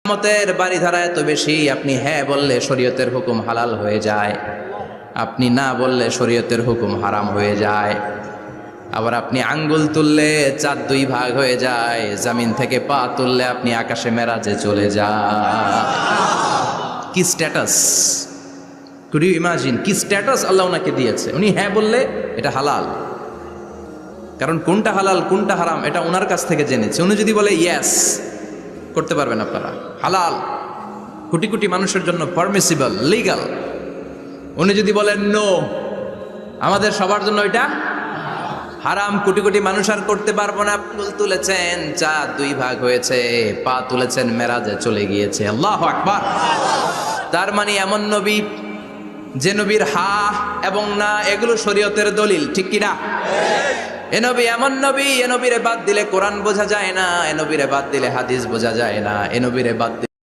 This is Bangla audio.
কিয়ামতের বাড়িধারা এত বেশি, আপনি হ্যাঁ বললে শরীয়তের হুকুম হালাল হয়ে যায়, আপনি না বললে শরীয়তের হুকুম হারাম হয়ে যায়। আবার আপনি আঙ্গুল তুললে চাঁদ দুই ভাগ হয়ে যায়, জমিন থেকে পা তুললে আপনি আকাশে মেরাজে চলে যান। কি স্ট্যাটাস! কুড ইউ ইমাজিন কি স্ট্যাটাস আল্লাহ ওনাকে দিয়েছে। উনি হ্যাঁ বললে এটা হালাল, কারণ কোনটা হালাল কোনটা হারাম এটা ওনার কাছ থেকে জেনেছে। উনি যদি বলে ইয়েস, করতে পারবেন আপনারা, হালাল, কোটি কোটি মানুষের জন্য পারমিসিবল, লিগাল। উনি যদি বলেন নো, আমাদের সবার জন্য এটা হারাম, কোটি কোটি মানুষ আর করতে পারবো না। ফুল তুলেছেন, চাঁদ দুই ভাগ হয়েছে, পা তুলেছেন, মেরাজে চলে গিয়েছে। আল্লাহু আকবার। তার মানে এমন নবী যে নবীর হা এবং না এগুলো শরীয়তের দলিল, ঠিক কিনা? এ নবী এমন নবী, এ নবীরে বাদ দিলে কোরআন বোঝা যায় না, এ নবীরে বাদ দিলে হাদিস বোঝা যায় না, এ নবীরে বাদ